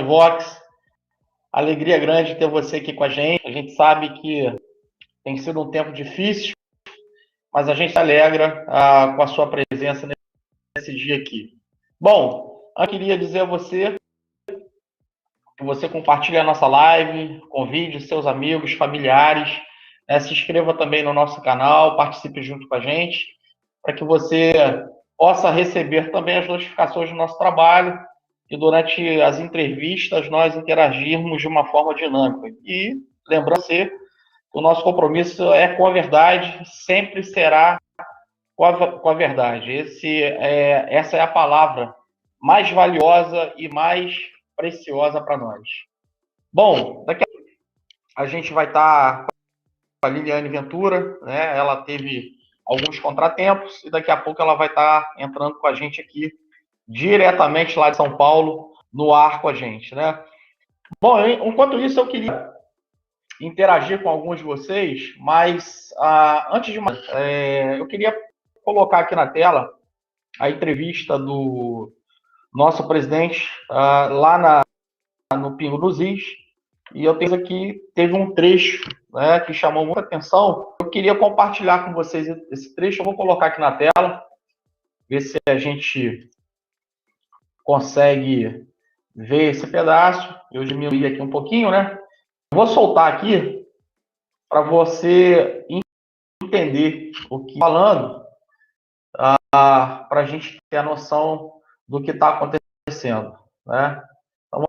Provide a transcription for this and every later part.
Vox, alegria grande ter você aqui com a gente. A gente sabe que tem sido um tempo difícil, mas a gente se alegra com a sua presença nesse dia aqui. Bom, eu queria dizer a você que você compartilhe a nossa live, convide seus amigos, familiares, né? Se inscreva também no nosso canal, participe junto com a gente, para que você possa receber também as notificações do nosso trabalho e durante as entrevistas nós interagirmos de uma forma dinâmica. E lembrando você, o nosso compromisso é com a verdade, sempre será com a verdade. Essa é a palavra mais valiosa e mais preciosa para nós. Bom, daqui a gente vai estar com a Liliane Ventura, né? Ela teve alguns contratempos e daqui a pouco ela vai estar entrando com a gente aqui diretamente lá de São Paulo, no ar com a gente, né? Bom, enquanto isso eu queria interagir com alguns de vocês, mas antes de mais, eu queria colocar aqui na tela a entrevista do nosso presidente no Pingo dos Is, e eu tenho aqui, teve um trecho, né, que chamou muita atenção. Eu queria compartilhar com vocês esse trecho, eu vou colocar aqui na tela, ver se a gente consegue ver esse pedaço. Eu diminuí aqui um pouquinho, né? Vou soltar aqui para você entender o que está falando, para a gente ter a noção do que está acontecendo, né? Então,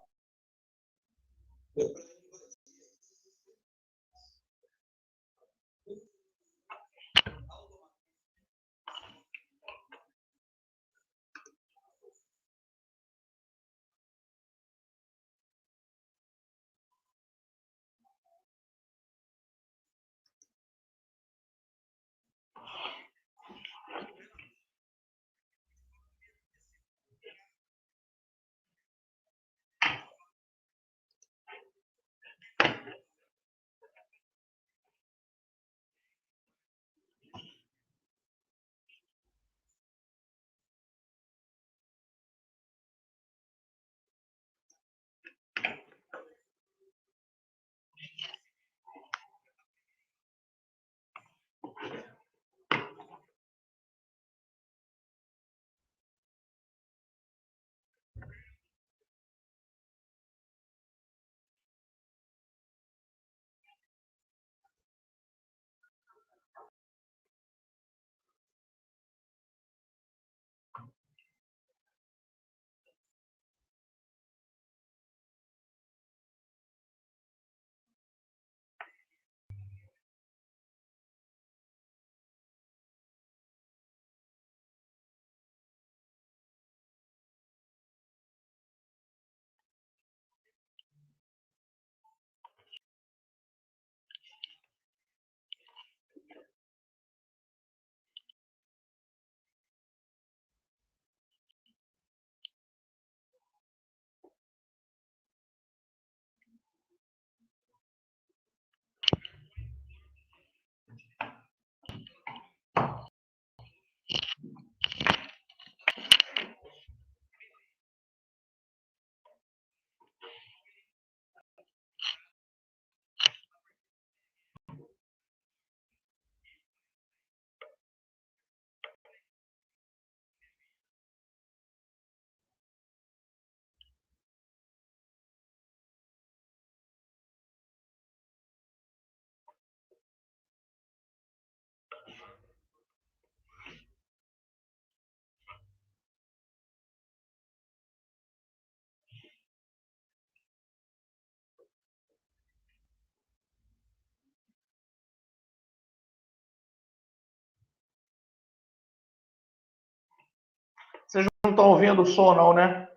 vocês não estão ouvindo o som, não, né?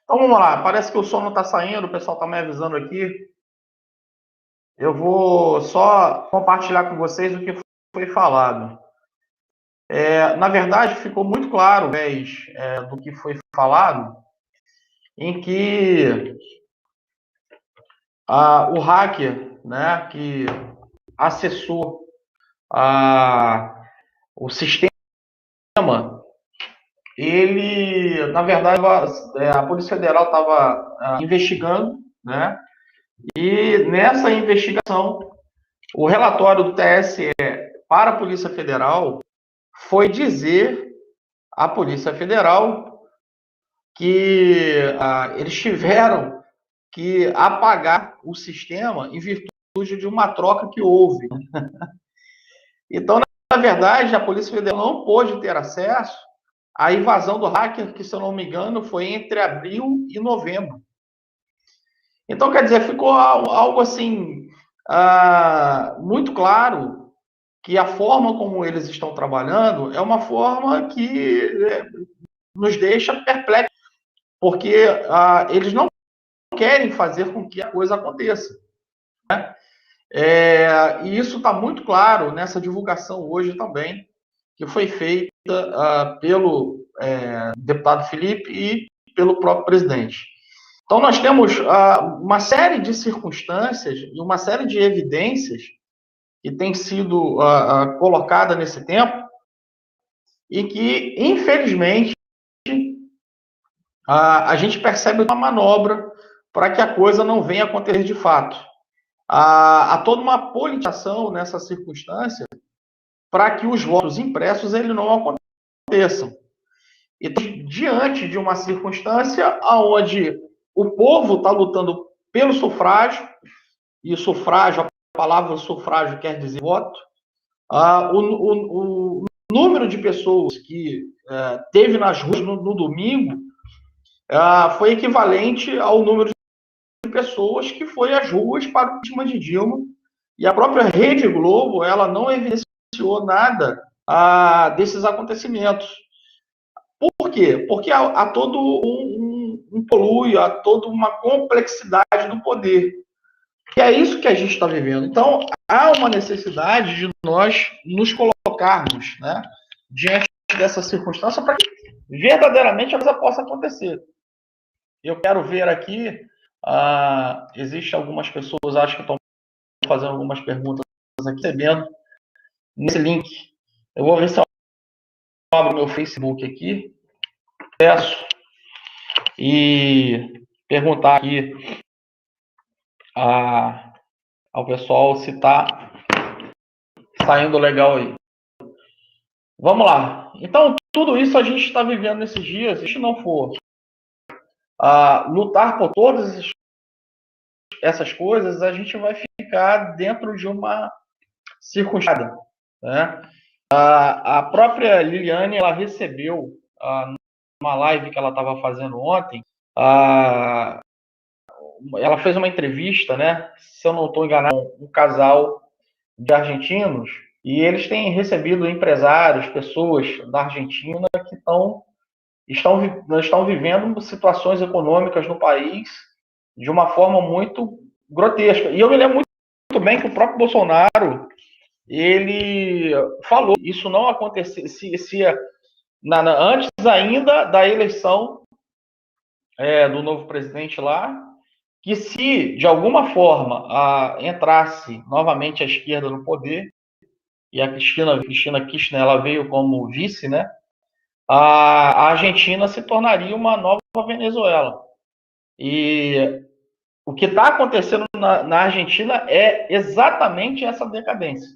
Então vamos lá, parece que o som não está saindo, o pessoal está me avisando aqui. Eu vou só compartilhar com vocês o que foi falado. Na verdade, ficou muito claro, do que foi falado, em que o hacker, né, que acessou o sistema, ele, na verdade, a Polícia Federal estava investigando, né, e nessa investigação, o relatório do TSE para a Polícia Federal foi dizer à Polícia Federal que eles tiveram que apagar o sistema em virtude de uma troca que houve. Então, na verdade, a Polícia Federal não pôde ter acesso à invasão do hacker, que, se eu não me engano, foi entre abril e novembro. Então, quer dizer, ficou algo assim, muito claro que a forma como eles estão trabalhando é uma forma que nos deixa perplexos, porque eles não querem fazer com que a coisa aconteça. Né? E isso está muito claro nessa divulgação hoje também, que foi feita pelo deputado Felipe e pelo próprio presidente. Então, nós temos uma série de circunstâncias e uma série de evidências que tem sido colocada nesse tempo e que, infelizmente, a gente percebe uma manobra para que a coisa não venha a acontecer de fato. Há toda uma politização nessa circunstância para que os votos impressos ele não aconteçam. E diante de uma circunstância onde o povo está lutando pelo sufrágio, e sufrágio, a palavra sufrágio quer dizer voto, o número de pessoas que teve nas ruas no domingo foi equivalente ao número de pessoas que foi às ruas para o impeachment de Dilma, e a própria Rede Globo ela não evidenciou nada desses acontecimentos. Por quê? Porque há todo um poluio, há toda uma complexidade do poder. E é isso que a gente está vivendo. Então, há uma necessidade de nós nos colocarmos, né, diante dessa circunstância para que verdadeiramente a coisa possa acontecer. Eu quero ver aqui, existem algumas pessoas, acho que estão fazendo algumas perguntas aqui, recebendo nesse link. Eu vou ver se eu abro meu Facebook aqui, peço, e perguntar aqui ao pessoal se está saindo legal aí. Vamos lá. Então, tudo isso a gente está vivendo nesses dias. Se a gente não for lutar por todas essas coisas, a gente vai ficar dentro de uma circunstância. Né? A própria Liliane, ela recebeu, numa live que ela estava fazendo ontem, ela fez uma entrevista, né? Se eu não estou enganado, um casal de argentinos, e eles têm recebido empresários, pessoas da Argentina que estão vivendo situações econômicas no país de uma forma muito grotesca. E eu me lembro muito bem que o próprio Bolsonaro, ele falou que isso não acontecia antes ainda da eleição do novo presidente lá, que se de alguma forma entrasse novamente a esquerda no poder, e a Cristina Kirchner ela veio como vice, né? A Argentina se tornaria uma nova Venezuela. E o que está acontecendo na Argentina é exatamente essa decadência.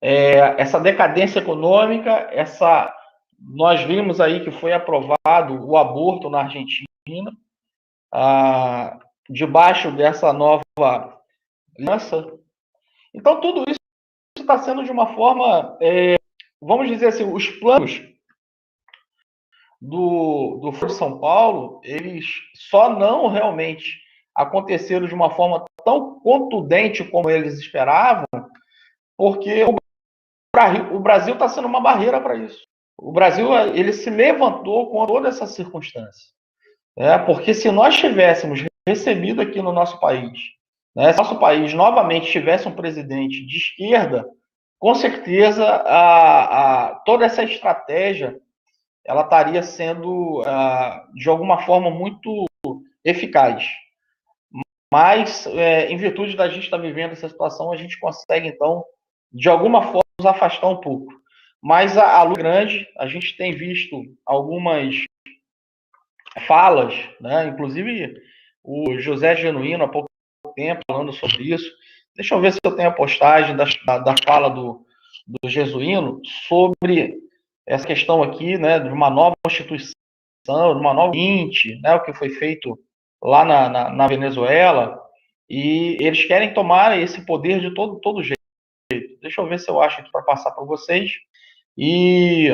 Essa decadência econômica, nós vimos aí que foi aprovado o aborto na Argentina, debaixo dessa nova aliança. Então, tudo isso está sendo de uma forma, vamos dizer assim, os planos do Foro de São Paulo, eles só não realmente aconteceram de uma forma tão contundente como eles esperavam, porque o Brasil está sendo uma barreira para isso. O Brasil ele se levantou com toda essa circunstância. Porque se nós tivéssemos recebido aqui no nosso país, né, se nosso país novamente tivesse um presidente de esquerda, com certeza toda essa estratégia ela estaria sendo, de alguma forma, muito eficaz. Mas, em virtude da gente estar vivendo essa situação, a gente consegue, então, de alguma forma, nos afastar um pouco. Mas a luz grande, a gente tem visto algumas falas, né? Inclusive o José Genuíno, há pouco tempo, falando sobre isso. Deixa eu ver se eu tenho a postagem da fala do Jesuíno sobre essa questão aqui, né, de uma nova constituição, de uma nova INT, né, o que foi feito lá na Venezuela, e eles querem tomar esse poder de todo jeito. Deixa eu ver se eu acho aqui para passar para vocês. E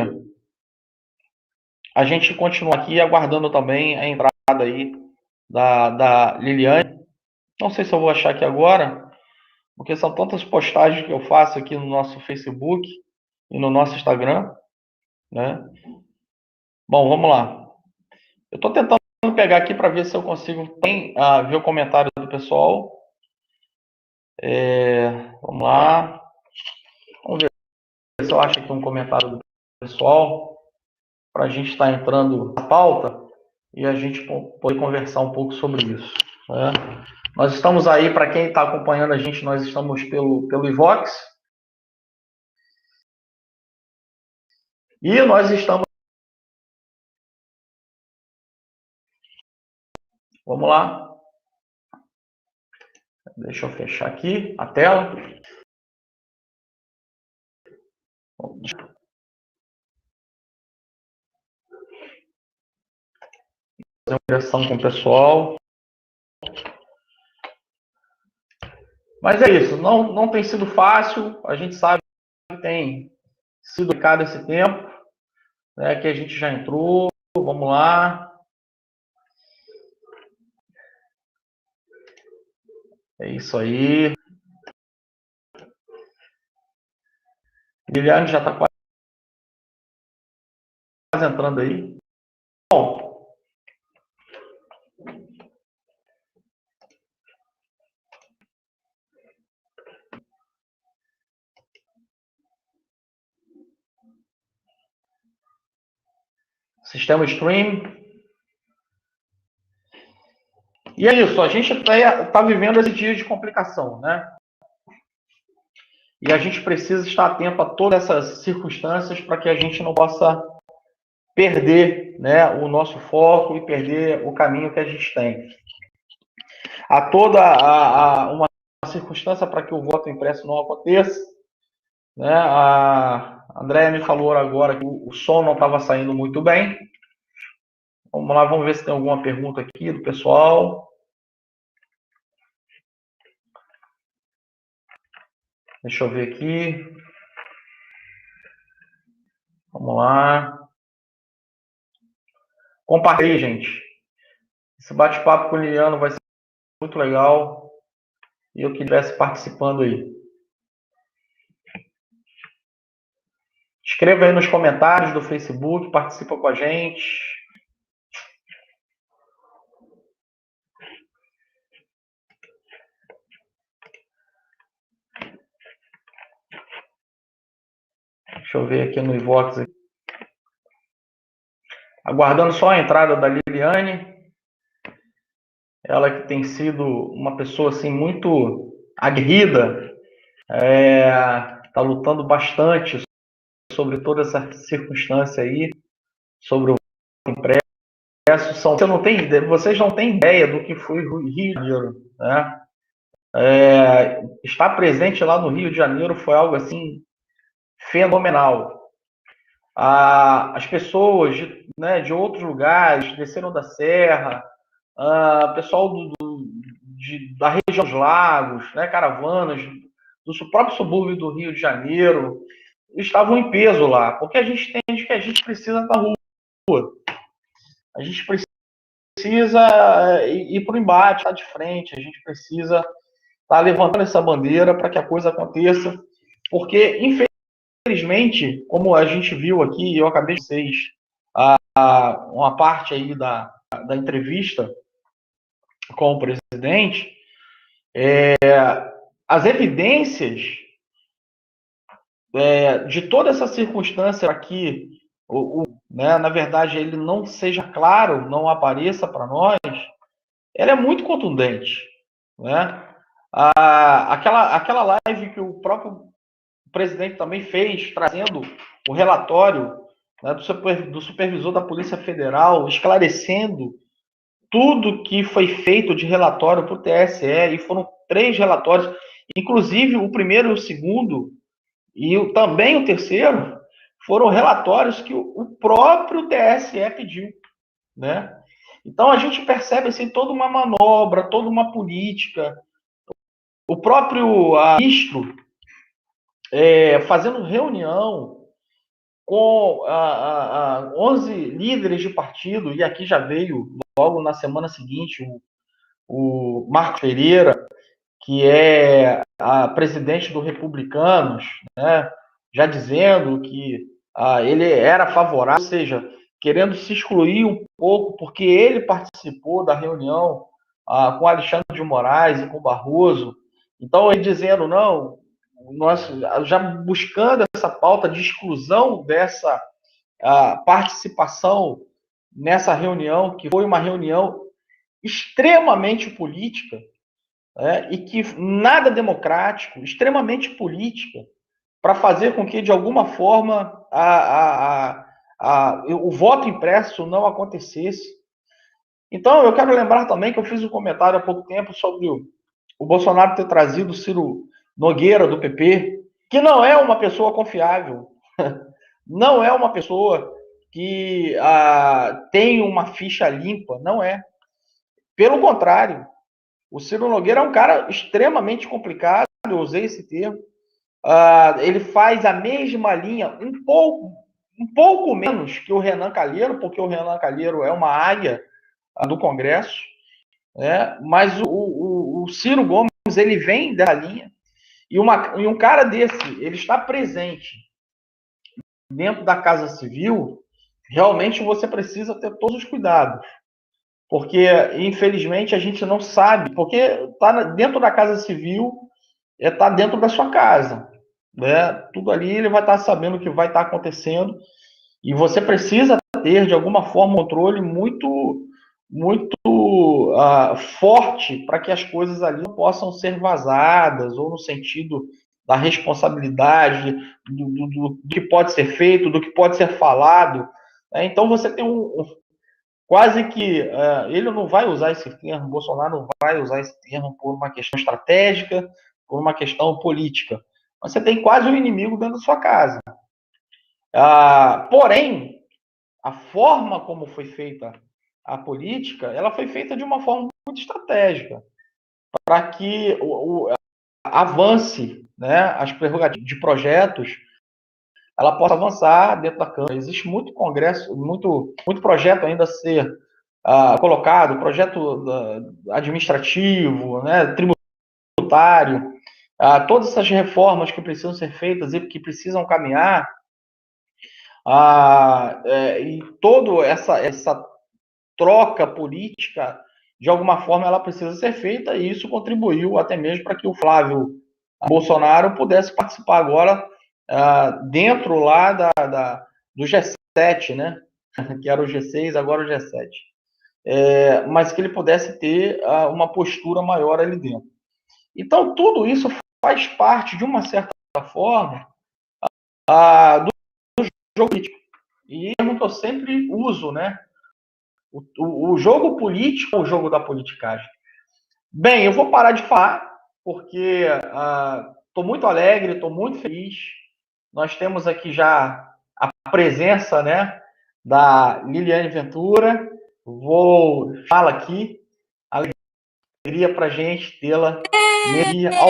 a gente continua aqui aguardando também a entrada aí da Liliane. Não sei se eu vou achar aqui agora, porque são tantas postagens que eu faço aqui no nosso Facebook e no nosso Instagram, né? Bom, vamos lá. Eu estou tentando pegar aqui para ver se eu consigo ver o comentário do pessoal. Vamos lá. Vamos ver se eu acho aqui um comentário do pessoal para a gente estar entrando na pauta e a gente poder conversar um pouco sobre isso, né? Nós estamos aí, para quem está acompanhando a gente, nós estamos pelo Ivox. E nós estamos... Vamos lá. Deixa eu fechar aqui a tela. Fazer uma conversão com o pessoal. Mas é isso, não tem sido fácil, a gente sabe que tem sido complicado esse tempo, né, que a gente já entrou, vamos lá. É isso aí. Guilherme já está quase entrando aí. Bom, sistema stream. E é isso, a gente está vivendo esse dia de complicação, né? E a gente precisa estar atento a todas essas circunstâncias para que a gente não possa perder, né, o nosso foco e perder o caminho que a gente tem. Há toda uma circunstância para que o voto impresso não aconteça, né? A Andréia me falou agora que o som não estava saindo muito bem. Vamos lá, vamos ver se tem alguma pergunta aqui do pessoal. Deixa eu ver aqui. Vamos lá. Compartilhe, gente. Esse bate-papo com o Liliano vai ser muito legal. E eu que estivesse participando aí. Escreva aí nos comentários do Facebook, participa com a gente. Deixa eu ver aqui no Ivox. Aguardando só a entrada da Liliane. Ela que tem sido uma pessoa assim muito aguerrida, está lutando bastante sobre toda essa circunstância aí, sobre o impresso. Vocês não têm ideia do que foi o Rio de Janeiro, né? Estar presente lá no Rio de Janeiro foi algo assim fenomenal. As pessoas de outros lugares desceram da serra, pessoal da região dos lagos, né, caravanas do próprio subúrbio do Rio de Janeiro, estavam em peso lá, porque a gente entende que a gente precisa da rua. A gente precisa ir para o embate, estar de frente, a gente precisa estar levantando essa bandeira para que a coisa aconteça, porque, infelizmente, como a gente viu aqui, eu acabei de vocês uma parte aí da entrevista com o presidente, as evidências de toda essa circunstância aqui, né, na verdade, ele não seja claro, não apareça para nós, ela é muito contundente, né? Aquela live que o próprio presidente também fez, trazendo o relatório, né, do supervisor da Polícia Federal, esclarecendo tudo que foi feito de relatório para o TSE, e foram 3 relatórios, inclusive o primeiro e o segundo, e também o terceiro, foram relatórios que o próprio TSE pediu, né? Então a gente percebe assim, toda uma manobra, toda uma política. O próprio ministro fazendo reunião com 11 líderes de partido, e aqui já veio, logo na semana seguinte, o Marcos Pereira, que é a presidente do Republicanos, né, já dizendo que ele era favorável, ou seja, querendo se excluir um pouco, porque ele participou da reunião com Alexandre de Moraes e com Barroso. Então, ele dizendo, não, nós já buscando essa pauta de exclusão dessa participação nessa reunião, que foi uma reunião extremamente política, e que nada democrático, extremamente política, para fazer com que, de alguma forma, o voto impresso não acontecesse. Então, eu quero lembrar também que eu fiz um comentário há pouco tempo sobre o Bolsonaro ter trazido o Ciro Nogueira, do PP, que não é uma pessoa confiável, não é uma pessoa que tem uma ficha limpa, não é. Pelo contrário, o Ciro Nogueira é um cara extremamente complicado, eu usei esse termo. Ele faz a mesma linha, um pouco menos que o Renan Calheiro, porque o Renan Calheiro é uma águia do Congresso, né? Mas o Ciro Gomes, ele vem da linha, e um cara desse, ele está presente dentro da Casa Civil, realmente você precisa ter todos os cuidados. Porque, infelizmente, a gente não sabe, porque está dentro da Casa Civil, está dentro da sua casa, né? Tudo ali ele vai estar sabendo o que vai estar acontecendo, e você precisa ter, de alguma forma, um controle muito forte para que as coisas ali não possam ser vazadas, ou no sentido da responsabilidade, do que pode ser feito, do que pode ser falado. Né? Então você tem quase que ele não vai usar esse termo, Bolsonaro não vai usar esse termo por uma questão estratégica, por uma questão política. Você tem quase um inimigo dentro da sua casa. Porém, a forma como foi feita a política, ela foi feita de uma forma muito estratégica, para que avance, né, as prerrogativas de projetos, ela possa avançar dentro da Câmara. Existe muito congresso, muito projeto ainda a ser colocado, projeto administrativo, né, tributário, todas essas reformas que precisam ser feitas e que precisam caminhar, e toda essa troca política, de alguma forma, ela precisa ser feita, e isso contribuiu até mesmo para que o Flávio Bolsonaro pudesse participar agora dentro lá do G7, né? Que era o G6, agora o G7. Mas que ele pudesse ter uma postura maior ali dentro. Então, tudo isso faz parte, de uma certa forma, do jogo político. E é que eu sempre uso, né? O jogo político é o jogo da politicagem. Bem, eu vou parar de falar, porque estou muito alegre, estou muito feliz. Nós temos aqui já a presença, né, da Liliane Ventura. Vou falar aqui, alegria para a gente tê-la ao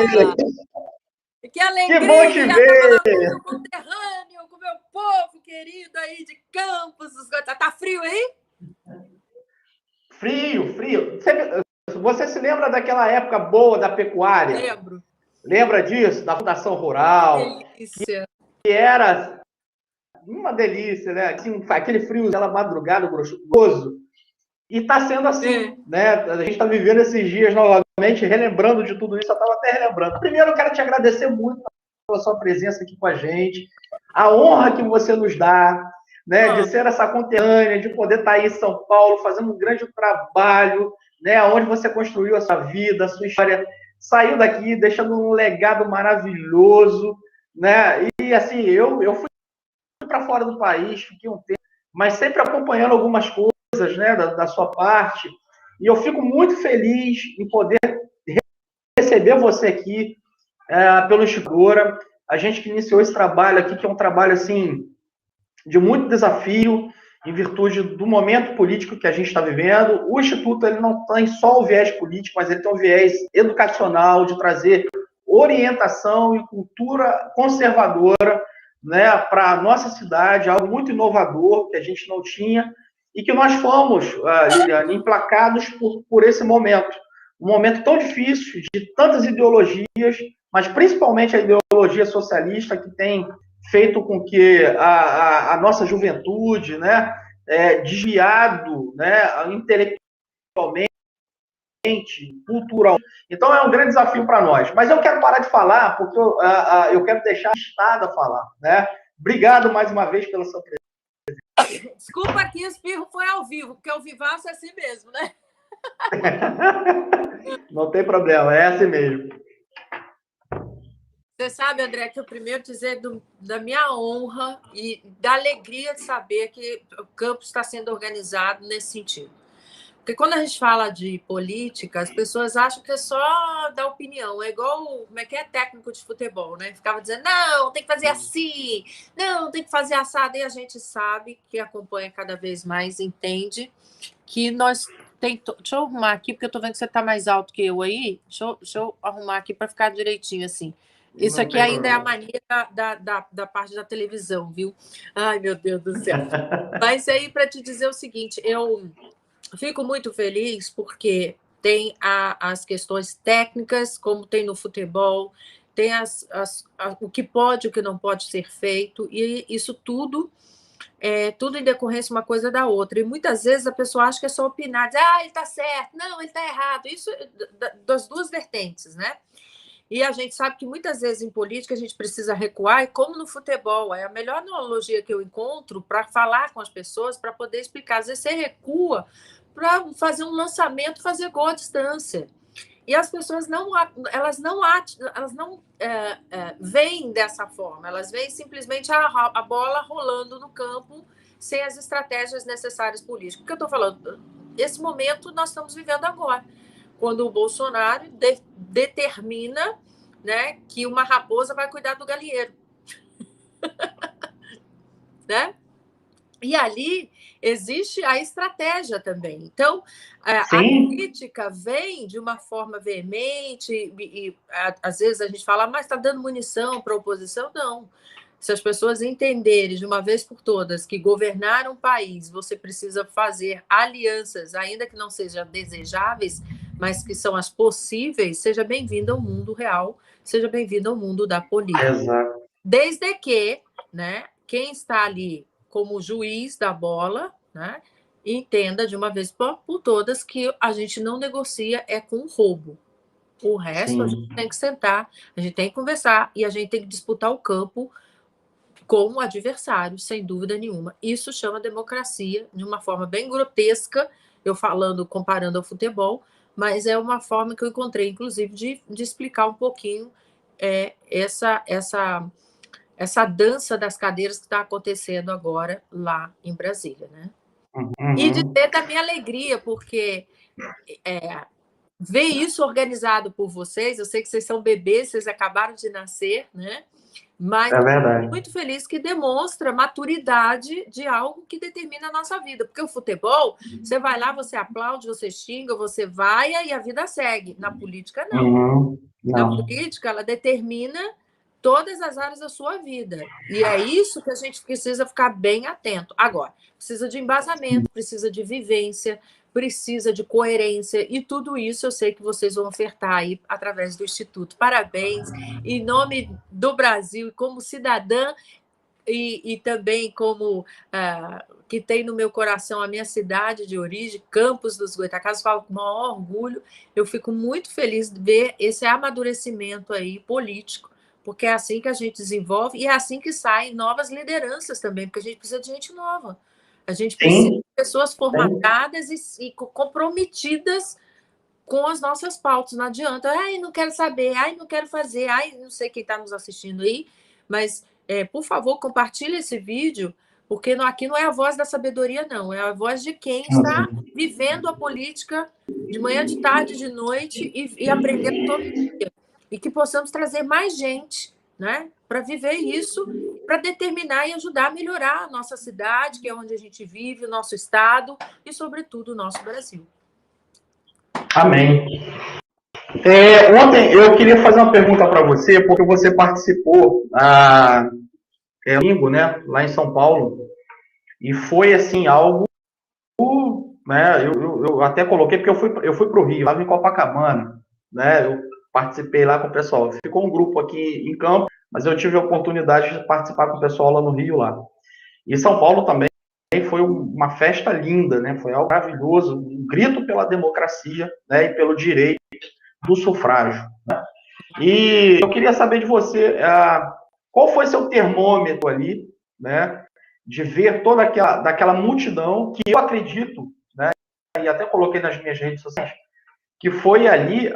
vivo. Que alegria! Que bom te ver! Com meu conterrâneo, com meu povo querido aí de Campos. Tá frio aí? Frio. Você se lembra daquela época boa da pecuária? Lembro. Lembra disso? Da Fundação Rural? Delícia. Que era uma delícia, né? Assim, aquele frio, aquela madrugada gostoso. E está sendo assim, né? A gente está vivendo esses dias novamente, relembrando de tudo isso, eu estava até relembrando. Primeiro, eu quero te agradecer muito pela sua presença aqui com a gente, a honra que você nos dá, né, de ser essa conterrânea, de poder estar aí em São Paulo, fazendo um grande trabalho, né, onde você construiu a sua vida, a sua história, saiu daqui deixando um legado maravilhoso, né? E assim, eu fui para fora do país, fiquei um tempo, mas sempre acompanhando algumas coisas, né, da sua parte, e eu fico muito feliz em poder receber você aqui pelo Instituto. A gente que iniciou esse trabalho aqui, que é um trabalho assim de muito desafio, em virtude do momento político que a gente está vivendo. O Instituto ele não tem só o viés político, mas ele tem um viés educacional, de trazer orientação e cultura conservadora, né, para a nossa cidade, algo muito inovador que a gente não tinha, e que nós fomos, Liliane, emplacados por esse momento. Um momento tão difícil, de tantas ideologias, mas principalmente a ideologia socialista, que tem feito com que a nossa juventude, né, desviado, né, intelectualmente, culturalmente. Então, é um grande desafio para nós. Mas eu quero parar de falar, porque eu quero deixar a Estada falar. Né? Obrigado mais uma vez pela sua presença. Desculpa que o espirro foi ao vivo, porque o vivaço é assim mesmo, né? Não tem problema, é assim mesmo. Você sabe, André, que eu primeiro dizer da minha honra e da alegria de saber que o campus está sendo organizado nesse sentido. Porque quando a gente fala de política, as pessoas acham que é só dar opinião. É igual, como é que é, técnico de futebol, né? Ficava dizendo, não, tem que fazer assim, não, tem que fazer assado. E a gente sabe, que acompanha cada vez mais, entende que nós... Deixa eu arrumar aqui, porque eu tô vendo que você tá mais alto que eu aí. Deixa eu arrumar aqui para ficar direitinho assim. Isso aqui ainda é a mania da parte da televisão, viu? Ai, meu Deus do céu. Mas aí, para te dizer o seguinte, eu fico muito feliz porque tem as questões técnicas, como tem no futebol, tem o que pode e o que não pode ser feito, e isso tudo tudo em decorrência uma coisa da outra. E muitas vezes a pessoa acha que é só opinar, dizer, ele está certo, não, ele está errado. Isso das duas vertentes, né? E a gente sabe que muitas vezes em política a gente precisa recuar, e como no futebol, é a melhor analogia que eu encontro para falar com as pessoas, para poder explicar. Às vezes você recua para fazer um lançamento, fazer gol à distância. E as pessoas não veem dessa forma, elas veem simplesmente a bola rolando no campo sem as estratégias necessárias políticas. O que eu estou falando? Esse momento nós estamos vivendo agora, quando o Bolsonaro determina, né, que uma raposa vai cuidar do galinheiro. Né? E ali existe a estratégia também. Então, a crítica vem de uma forma veemente, e às vezes a gente fala, mas está dando munição para a oposição? Não. Se as pessoas entenderem de uma vez por todas que governar um país, você precisa fazer alianças, ainda que não sejam desejáveis, mas que são as possíveis, seja bem-vindo ao mundo real, seja bem-vindo ao mundo da política. Exato. Desde que, né, quem está ali como juiz da bola, né, entenda de uma vez por todas que a gente não negocia com roubo. O resto, sim, a gente tem que sentar, a gente tem que conversar e a gente tem que disputar o campo com o adversário, sem dúvida nenhuma. Isso chama democracia, de uma forma bem grotesca, eu falando, comparando ao futebol, mas é uma forma que eu encontrei, inclusive, de explicar um pouquinho essa dança das cadeiras que está acontecendo agora lá em Brasília, né? Uhum. E de ter da minha alegria, porque ver isso organizado por vocês, eu sei que vocês são bebês, vocês acabaram de nascer, né? Mas verdade. Muito feliz que demonstra maturidade de algo que determina a nossa vida. Porque o futebol, você vai lá, você aplaude, você xinga, você vai e a vida segue. Na política, não. Não. Na política, ela determina todas as áreas da sua vida. E é isso que a gente precisa ficar bem atento. Agora, precisa de embasamento, precisa de vivência, precisa de coerência, e tudo isso eu sei que vocês vão ofertar aí através do Instituto. Parabéns, em nome do Brasil e como cidadã, e também como que tem no meu coração a minha cidade de origem, Campos dos Goytacazes, falo com o maior orgulho. Eu fico muito feliz de ver esse amadurecimento aí político, porque é assim que a gente desenvolve e é assim que saem novas lideranças também, porque a gente precisa de gente nova. A gente precisa Sim, de pessoas sim. formatadas e comprometidas com as nossas pautas. Não adianta, ai, não quero saber, ai, não quero fazer, ai, não sei quem está nos assistindo aí, mas, por favor, compartilhe esse vídeo, porque aqui não é a voz da sabedoria, não, é a voz de quem está vivendo a política de manhã, de tarde, de noite e aprendendo todo dia. E que possamos trazer mais gente, né, para viver isso, para determinar e ajudar a melhorar a nossa cidade, que é onde a gente vive, o nosso estado e, sobretudo, o nosso Brasil. Amém. Ontem eu queria fazer uma pergunta para você, porque você participou domingo, né, lá em São Paulo, e foi assim algo, né? Eu até coloquei porque eu fui para o Rio, estava em Copacabana, né? Eu participei lá com o pessoal. Ficou um grupo aqui em Campo, mas eu tive a oportunidade de participar com o pessoal lá no Rio lá. E São Paulo também foi uma festa linda, né? Foi algo maravilhoso, um grito pela democracia, né? E pelo direito do sufrágio. E eu queria saber de você, qual foi seu termômetro ali, né, de ver toda daquela multidão que eu acredito, né, e até coloquei nas minhas redes sociais, que foi ali,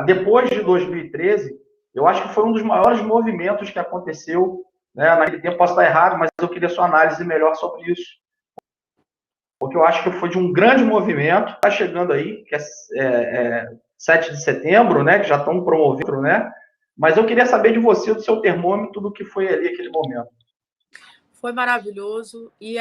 depois de 2013, eu acho que foi um dos maiores movimentos que aconteceu, né, naquele tempo. Posso estar errado, mas eu queria sua análise melhor sobre isso. Porque eu acho que foi de um grande movimento, está chegando aí, que é 7 de setembro, né, que já estão promovendo, né? Mas eu queria saber de você, do seu termômetro, do que foi ali aquele momento. Foi maravilhoso e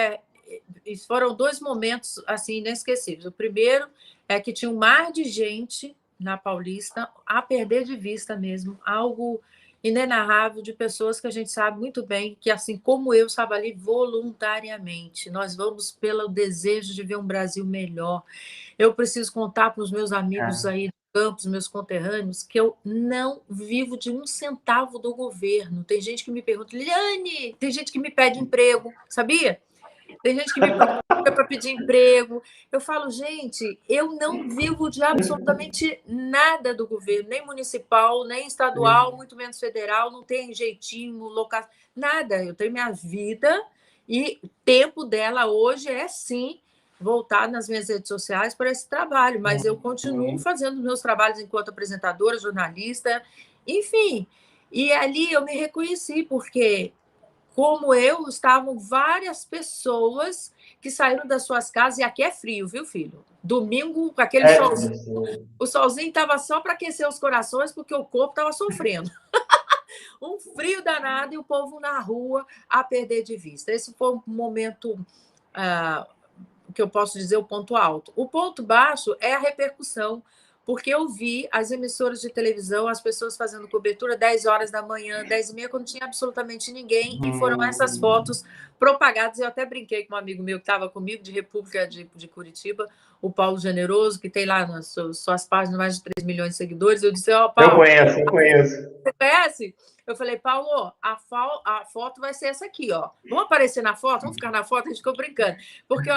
foram 2 momentos assim inesquecíveis. O primeiro é que tinha um mar de gente na Paulista, a perder de vista mesmo, algo inenarrável, de pessoas que a gente sabe muito bem que, assim como eu, estava ali voluntariamente. Nós vamos pelo desejo de ver um Brasil melhor. Eu preciso contar para os meus amigos aí de Campos, meus conterrâneos, que eu não vivo de um centavo do governo. Tem gente que me pergunta, Liliane, tem gente que me pede emprego, sabia? Tem gente que me procura para pedir emprego. Eu falo, gente, eu não vivo de absolutamente nada do governo, nem municipal, nem estadual, muito menos federal, não tem jeitinho, local, nada. Eu tenho minha vida e o tempo dela hoje é, sim, voltar nas minhas redes sociais para esse trabalho, mas eu continuo fazendo meus trabalhos enquanto apresentadora, jornalista, enfim. E ali eu me reconheci, porque como eu, estavam várias pessoas que saíram das suas casas, e aqui é frio, viu, filho? Domingo, com aquele solzinho. O solzinho estava só para aquecer os corações, porque o corpo estava sofrendo. Um frio danado e o povo na rua a perder de vista. Esse foi um momento que eu posso dizer o ponto alto. O ponto baixo é a repercussão, porque eu vi as emissoras de televisão, as pessoas fazendo cobertura 10 horas da manhã, 10h30, quando tinha absolutamente ninguém, e foram essas fotos propagadas. Eu até brinquei com um amigo meu que estava comigo, de República de Curitiba, o Paulo Generoso, que tem lá nas suas páginas mais de 3 milhões de seguidores. Eu disse, Paulo... Eu conheço. Você conhece? Eu falei, Paulo, a foto vai ser essa aqui, ó. Vamos aparecer na foto? Vamos ficar na foto? A gente ficou brincando. Porque,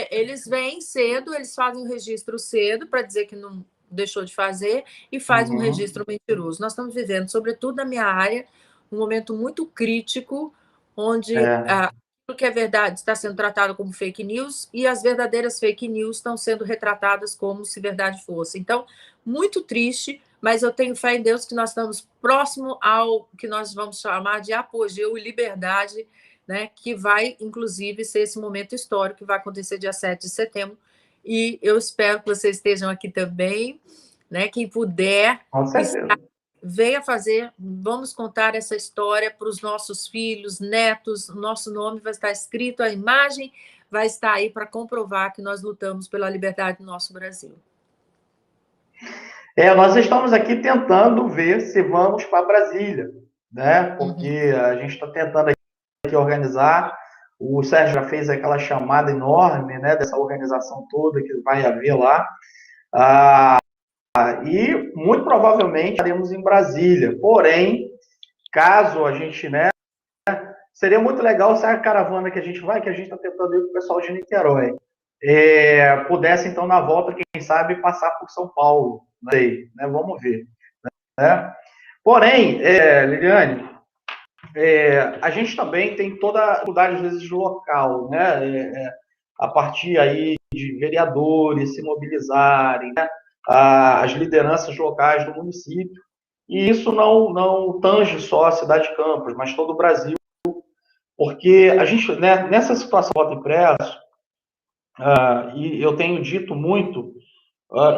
eles vêm cedo, eles fazem um registro cedo para dizer que não deixou de fazer e faz um registro mentiroso. Nós estamos vivendo, sobretudo na minha área, um momento muito crítico, onde o que é verdade está sendo tratado como fake news e as verdadeiras fake news estão sendo retratadas como se verdade fosse. Então, muito triste, mas eu tenho fé em Deus que nós estamos próximo ao que nós vamos chamar de apogeu e liberdade, né, que vai, inclusive, ser esse momento histórico que vai acontecer dia 7 de setembro. E eu espero que vocês estejam aqui também, né? Quem puder, Com certeza. venha fazer, vamos contar essa história para os nossos filhos, netos, o nosso nome vai estar escrito, a imagem vai estar aí para comprovar que nós lutamos pela liberdade do nosso Brasil. Nós estamos aqui tentando ver se vamos para Brasília, né? Porque a gente está tentando aqui organizar. O Sérgio já fez aquela chamada enorme, né, dessa organização toda que vai haver lá. E muito provavelmente estaremos em Brasília. Porém, caso a gente, né, seria muito legal se a caravana que a gente vai, que a gente está tentando ir com o pessoal de Niterói, pudesse, então, na volta, quem sabe, passar por São Paulo. Não sei, né? Vamos ver. Né? Porém, Liliane, a gente também tem toda a dificuldade, às vezes, local, né? A partir aí de vereadores se mobilizarem, né? As lideranças locais do município. E isso não tange só a cidade de Campos, mas todo o Brasil, porque a gente, né, nessa situação do voto impresso, e eu tenho dito muito,